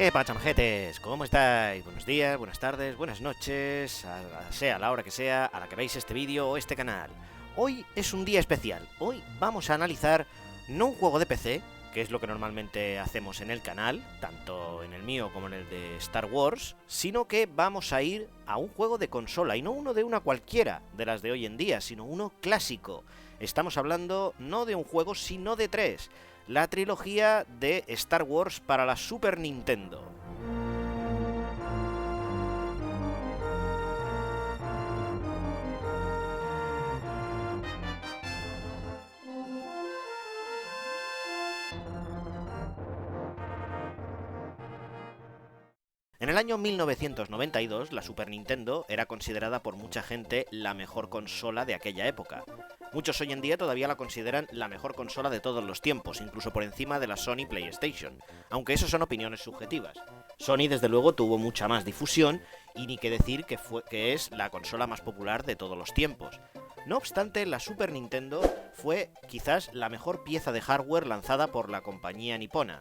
¿Qué pasa, majetes? ¿Cómo estáis? Buenos días, buenas tardes, buenas noches, sea la hora que sea a la que veis este vídeo o este canal. Hoy es un día especial. Hoy vamos a analizar no un juego de PC, que es lo que normalmente hacemos en el canal, tanto en el mío como en el de Star Wars, sino que vamos a ir a un juego de consola, y no uno de una cualquiera de las de hoy en día, sino uno clásico. Estamos hablando no de un juego, sino de tres. La trilogía de Star Wars para la Super Nintendo. En el año 1992, la Super Nintendo era considerada por mucha gente la mejor consola de aquella época. Muchos hoy en día todavía la consideran la mejor consola de todos los tiempos, incluso por encima de la Sony PlayStation, aunque eso son opiniones subjetivas. Sony desde luego tuvo mucha más difusión y ni que decir que es la consola más popular de todos los tiempos. No obstante, la Super Nintendo fue quizás la mejor pieza de hardware lanzada por la compañía nipona.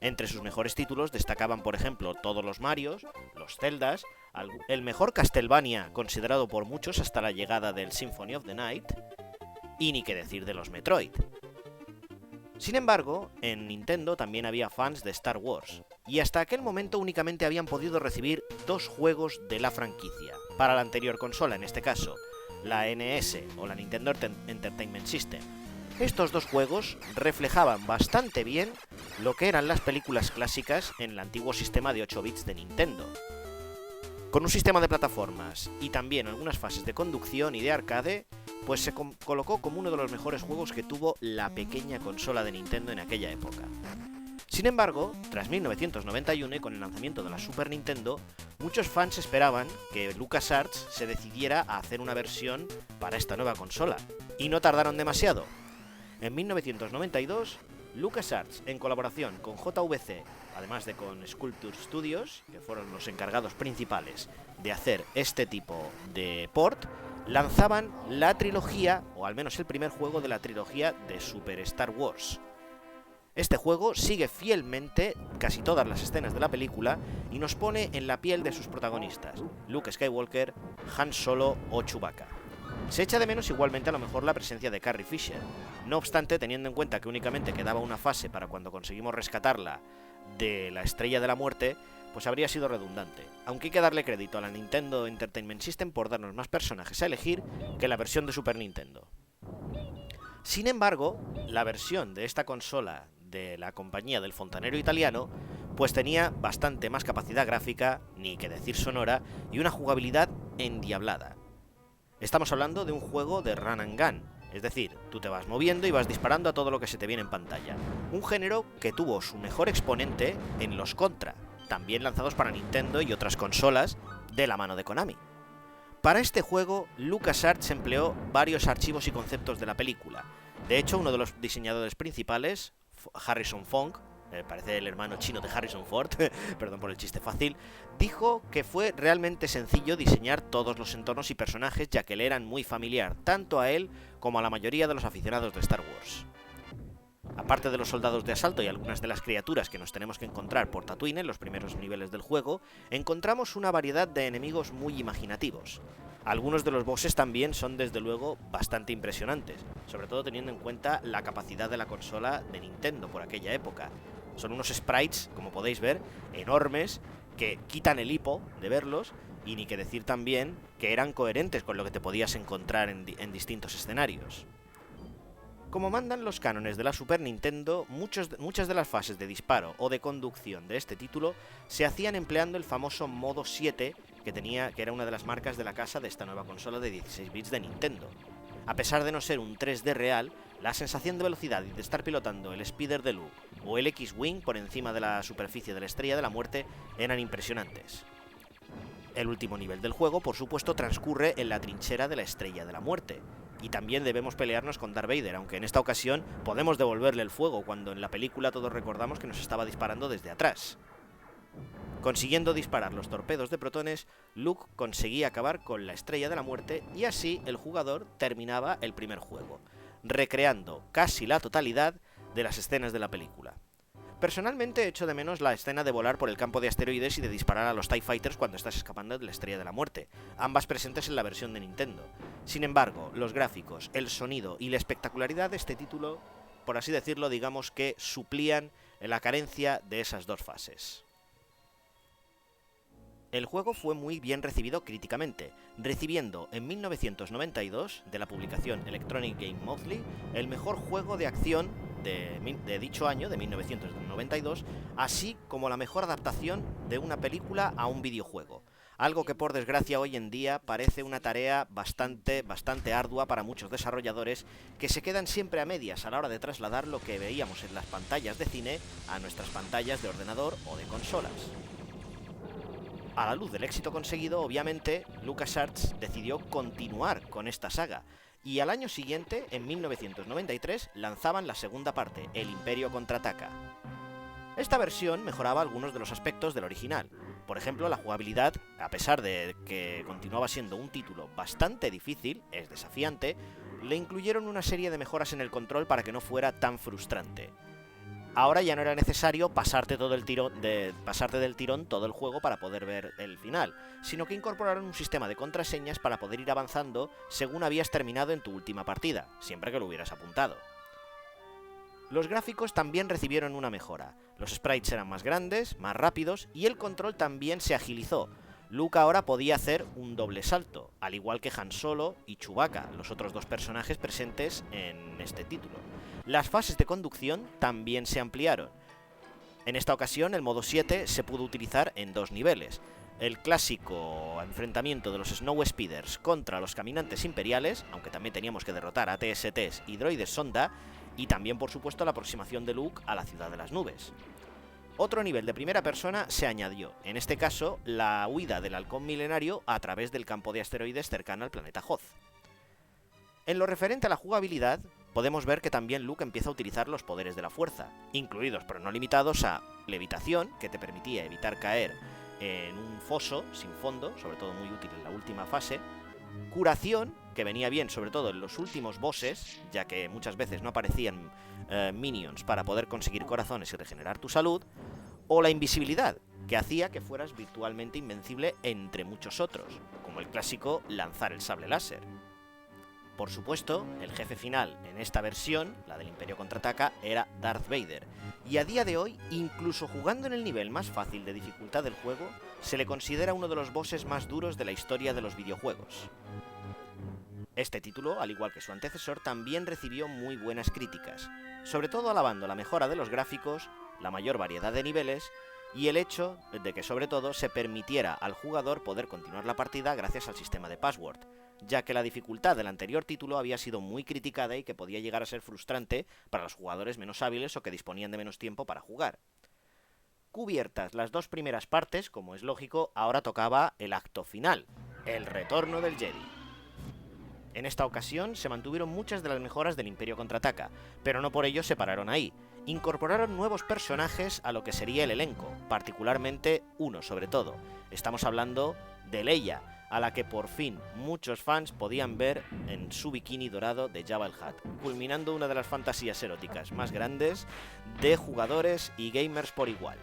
Entre sus mejores títulos destacaban, por ejemplo, todos los Marios, los Zeldas, el mejor Castlevania considerado por muchos hasta la llegada del Symphony of the Night, y ni qué decir de los Metroid. Sin embargo, en Nintendo también había fans de Star Wars, y hasta aquel momento únicamente habían podido recibir dos juegos de la franquicia, para la anterior consola, en este caso, la NES o la Nintendo Entertainment System. Estos dos juegos reflejaban bastante bien lo que eran las películas clásicas en el antiguo sistema de 8 bits de Nintendo. Con un sistema de plataformas y también algunas fases de conducción y de arcade, pues se colocó como uno de los mejores juegos que tuvo la pequeña consola de Nintendo en aquella época. Sin embargo, tras 1991 y con el lanzamiento de la Super Nintendo, muchos fans esperaban que LucasArts se decidiera a hacer una versión para esta nueva consola, y no tardaron demasiado. En 1992, LucasArts, en colaboración con JVC, además de con Sculpture Studios, que fueron los encargados principales de hacer este tipo de port, lanzaban la trilogía, o al menos el primer juego de la trilogía de Super Star Wars. Este juego sigue fielmente casi todas las escenas de la película y nos pone en la piel de sus protagonistas, Luke Skywalker, Han Solo o Chewbacca. Se echa de menos igualmente a lo mejor la presencia de Carrie Fisher. No obstante, teniendo en cuenta que únicamente quedaba una fase para cuando conseguimos rescatarla de la Estrella de la Muerte, pues habría sido redundante. Aunque hay que darle crédito a la Nintendo Entertainment System por darnos más personajes a elegir que la versión de Super Nintendo. Sin embargo, la versión de esta consola de la compañía del fontanero italiano pues tenía bastante más capacidad gráfica, ni que decir sonora, y una jugabilidad endiablada. Estamos hablando de un juego de run and gun, es decir, tú te vas moviendo y vas disparando a todo lo que se te viene en pantalla. Un género que tuvo su mejor exponente en los Contra, también lanzados para Nintendo y otras consolas de la mano de Konami. Para este juego, LucasArts empleó varios archivos y conceptos de la película. De hecho, uno de los diseñadores principales, Harrison Fong, parece el hermano chino de Harrison Ford, perdón por el chiste fácil, dijo que fue realmente sencillo diseñar todos los entornos y personajes, ya que le eran muy familiar, tanto a él como a la mayoría de los aficionados de Star Wars. Aparte de los soldados de asalto y algunas de las criaturas que nos tenemos que encontrar por Tatooine en los primeros niveles del juego, encontramos una variedad de enemigos muy imaginativos. Algunos de los bosses también son desde luego bastante impresionantes, sobre todo teniendo en cuenta la capacidad de la consola de Nintendo por aquella época. Son unos sprites, como podéis ver, enormes, que quitan el hipo de verlos, y ni que decir también que eran coherentes con lo que te podías encontrar en distintos escenarios. Como mandan los cánones de la Super Nintendo, muchas de las fases de disparo o de conducción de este título se hacían empleando el famoso modo 7 que era una de las marcas de la casa de esta nueva consola de 16 bits de Nintendo. A pesar de no ser un 3D real, la sensación de velocidad y de estar pilotando el Speeder de Luke o el X-Wing por encima de la superficie de la Estrella de la Muerte eran impresionantes. El último nivel del juego, por supuesto, transcurre en la trinchera de la Estrella de la Muerte, y también debemos pelearnos con Darth Vader, aunque en esta ocasión podemos devolverle el fuego, cuando en la película todos recordamos que nos estaba disparando desde atrás. Consiguiendo disparar los torpedos de protones, Luke conseguía acabar con la Estrella de la Muerte y así el jugador terminaba el primer juego, recreando casi la totalidad de las escenas de la película. Personalmente echo de menos la escena de volar por el campo de asteroides y de disparar a los TIE Fighters cuando estás escapando de la Estrella de la Muerte, ambas presentes en la versión de Nintendo. Sin embargo, los gráficos, el sonido y la espectacularidad de este título, por así decirlo, digamos que suplían la carencia de esas dos fases. El juego fue muy bien recibido críticamente, recibiendo en 1992, de la publicación Electronic Game Monthly, el mejor juego de acción de dicho año, de 1992, así como la mejor adaptación de una película a un videojuego. Algo que por desgracia hoy en día parece una tarea bastante ardua para muchos desarrolladores que se quedan siempre a medias a la hora de trasladar lo que veíamos en las pantallas de cine a nuestras pantallas de ordenador o de consolas. A la luz del éxito conseguido, obviamente, LucasArts decidió continuar con esta saga, y al año siguiente, en 1993, lanzaban la segunda parte, El Imperio Contraataca. Esta versión mejoraba algunos de los aspectos del original. Por ejemplo, la jugabilidad, a pesar de que continuaba siendo un título bastante difícil, es desafiante, le incluyeron una serie de mejoras en el control para que no fuera tan frustrante. Ahora ya no era necesario pasarte del tirón todo el juego para poder ver el final, sino que incorporaron un sistema de contraseñas para poder ir avanzando según habías terminado en tu última partida, siempre que lo hubieras apuntado. Los gráficos también recibieron una mejora, los sprites eran más grandes, más rápidos y el control también se agilizó. Luke ahora podía hacer un doble salto, al igual que Han Solo y Chewbacca, los otros dos personajes presentes en este título. Las fases de conducción también se ampliaron. En esta ocasión el modo 7 se pudo utilizar en dos niveles. El clásico enfrentamiento de los Snow Speeders contra los caminantes imperiales, aunque también teníamos que derrotar a TSTs y droides sonda, y también por supuesto la aproximación de Luke a la ciudad de las nubes. Otro nivel de primera persona se añadió, en este caso la huida del halcón milenario a través del campo de asteroides cercano al planeta Hoth. En lo referente a la jugabilidad, podemos ver que también Luke empieza a utilizar los poderes de la fuerza, incluidos pero no limitados a levitación, que te permitía evitar caer en un foso sin fondo, sobre todo muy útil en la última fase, curación, que venía bien sobre todo en los últimos bosses, ya que muchas veces no aparecían minions para poder conseguir corazones y regenerar tu salud, o la invisibilidad, que hacía que fueras virtualmente invencible entre muchos otros, como el clásico lanzar el sable láser. Por supuesto, el jefe final en esta versión, la del Imperio Contraataca, era Darth Vader, y a día de hoy, incluso jugando en el nivel más fácil de dificultad del juego, se le considera uno de los bosses más duros de la historia de los videojuegos. Este título, al igual que su antecesor, también recibió muy buenas críticas, sobre todo alabando la mejora de los gráficos, la mayor variedad de niveles y el hecho de que sobre todo se permitiera al jugador poder continuar la partida gracias al sistema de password, ya que la dificultad del anterior título había sido muy criticada y que podía llegar a ser frustrante para los jugadores menos hábiles o que disponían de menos tiempo para jugar. Cubiertas las dos primeras partes, como es lógico, ahora tocaba el acto final, el retorno del Jedi. En esta ocasión se mantuvieron muchas de las mejoras del Imperio Contraataca, pero no por ello se pararon ahí. Incorporaron nuevos personajes a lo que sería el elenco, particularmente uno sobre todo. Estamos hablando de Leia, a la que por fin muchos fans podían ver en su bikini dorado de Jabba el Hutt, culminando una de las fantasías eróticas más grandes de jugadores y gamers por igual.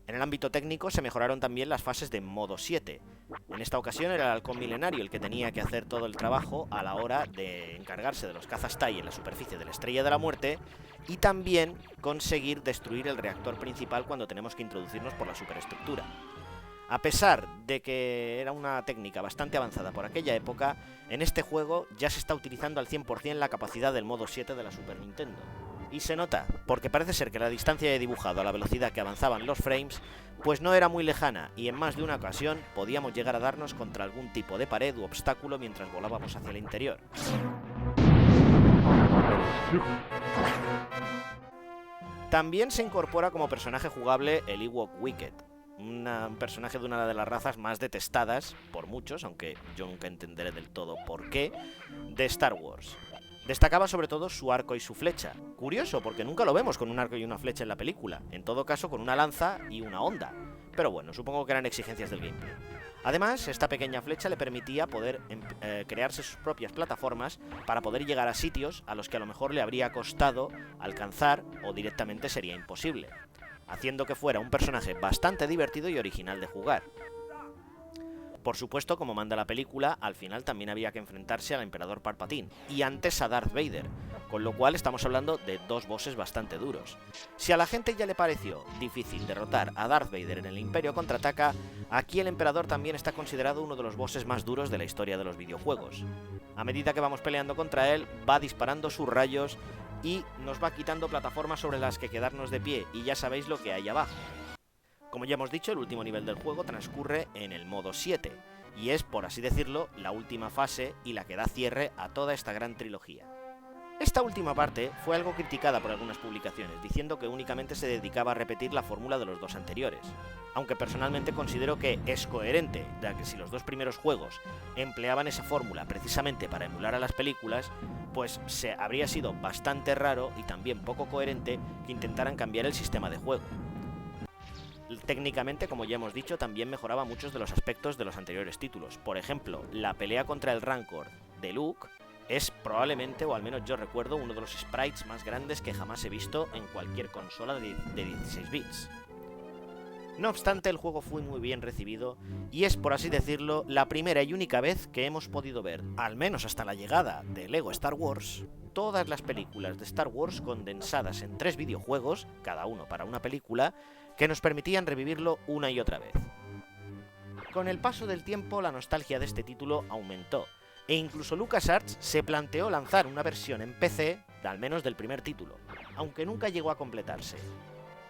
En el ámbito técnico se mejoraron también las fases de modo 7. En esta ocasión era el halcón milenario el que tenía que hacer todo el trabajo a la hora de encargarse de los cazas TIE en la superficie de la Estrella de la Muerte y también conseguir destruir el reactor principal cuando tenemos que introducirnos por la superestructura. A pesar de que era una técnica bastante avanzada por aquella época, en este juego ya se está utilizando al 100% la capacidad del modo 7 de la Super Nintendo. Y se nota, porque parece ser que la distancia de dibujado a la velocidad que avanzaban los frames, pues no era muy lejana y en más de una ocasión podíamos llegar a darnos contra algún tipo de pared u obstáculo mientras volábamos hacia el interior. También se incorpora como personaje jugable el Ewok Wicket, un personaje de una de las razas más detestadas por muchos, aunque yo nunca entenderé del todo por qué, de Star Wars. Destacaba sobre todo su arco y su flecha. Curioso, porque nunca lo vemos con un arco y una flecha en la película, en todo caso con una lanza y una honda. Pero bueno, supongo que eran exigencias del gameplay. Además, esta pequeña flecha le permitía poder crearse sus propias plataformas para poder llegar a sitios a los que a lo mejor le habría costado alcanzar o directamente sería imposible, haciendo que fuera un personaje bastante divertido y original de jugar. Por supuesto, como manda la película, al final también había que enfrentarse al Emperador Palpatine y antes a Darth Vader, con lo cual estamos hablando de dos bosses bastante duros. Si a la gente ya le pareció difícil derrotar a Darth Vader en el Imperio Contraataca, aquí el Emperador también está considerado uno de los bosses más duros de la historia de los videojuegos. A medida que vamos peleando contra él, va disparando sus rayos y nos va quitando plataformas sobre las que quedarnos de pie, y ya sabéis lo que hay abajo. Como ya hemos dicho, el último nivel del juego transcurre en el modo 7, y es, por así decirlo, la última fase y la que da cierre a toda esta gran trilogía. Esta última parte fue algo criticada por algunas publicaciones, diciendo que únicamente se dedicaba a repetir la fórmula de los dos anteriores, aunque personalmente considero que es coherente, ya que si los dos primeros juegos empleaban esa fórmula precisamente para emular a las películas, pues habría sido bastante raro y también poco coherente que intentaran cambiar el sistema de juego. Técnicamente, como ya hemos dicho, también mejoraba muchos de los aspectos de los anteriores títulos. Por ejemplo, la pelea contra el Rancor de Luke es probablemente, o al menos yo recuerdo, uno de los sprites más grandes que jamás he visto en cualquier consola de 16 bits. No obstante, el juego fue muy bien recibido y es, por así decirlo, la primera y única vez que hemos podido ver, al menos hasta la llegada de LEGO Star Wars, todas las películas de Star Wars condensadas en 3 videojuegos, cada uno para una película, que nos permitían revivirlo una y otra vez. Con el paso del tiempo, la nostalgia de este título aumentó, e incluso LucasArts se planteó lanzar una versión en PC, al menos del primer título, aunque nunca llegó a completarse.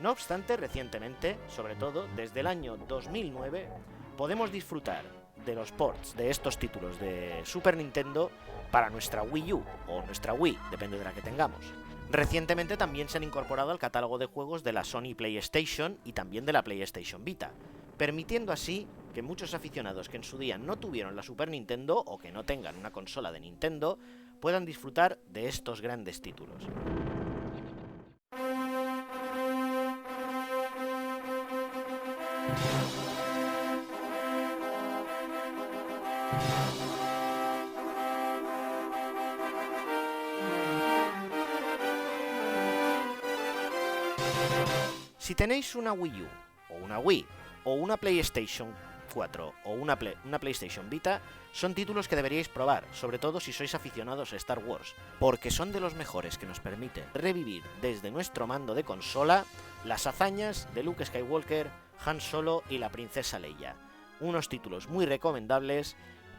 No obstante, recientemente, sobre todo desde el año 2009, podemos disfrutar de los ports de estos títulos de Super Nintendo para nuestra Wii U o nuestra Wii, depende de la que tengamos. Recientemente también se han incorporado al catálogo de juegos de la Sony PlayStation y también de la PlayStation Vita, permitiendo así que muchos aficionados que en su día no tuvieron la Super Nintendo o que no tengan una consola de Nintendo puedan disfrutar de estos grandes títulos. Si tenéis una Wii U, o una Wii, o una PlayStation 4, o una PlayStation Vita, son títulos que deberíais probar, sobre todo si sois aficionados a Star Wars, porque son de los mejores que nos permiten revivir desde nuestro mando de consola las hazañas de Luke Skywalker, Han Solo y la princesa Leia. Unos títulos muy recomendables,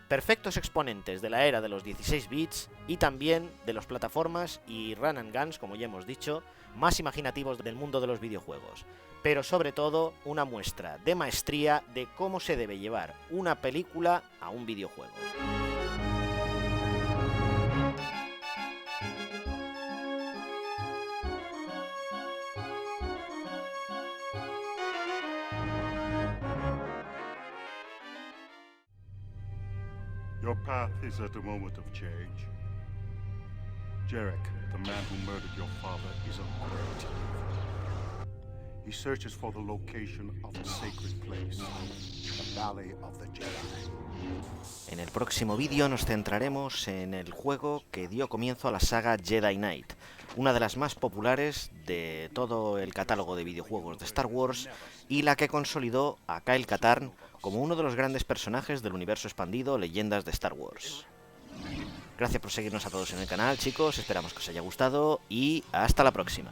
perfectos exponentes de la era de los 16 bits y también de las plataformas y run and guns, como ya hemos dicho, más imaginativos del mundo de los videojuegos, pero sobre todo una muestra de maestría de cómo se debe llevar una película a un videojuego. Your path is at a moment of change. Jarek, the man who murdered your father, is a great evil. He searches for the location of the sacred place, the Valley of the Jedi. En el próximo vídeo nos centraremos en el juego que dio comienzo a la saga Jedi Knight, una de las más populares de todo el catálogo de videojuegos de Star Wars y la que consolidó a Kyle Katarn como uno de los grandes personajes del universo expandido Leyendas de Star Wars. Gracias por seguirnos a todos en el canal, chicos, esperamos que os haya gustado y hasta la próxima.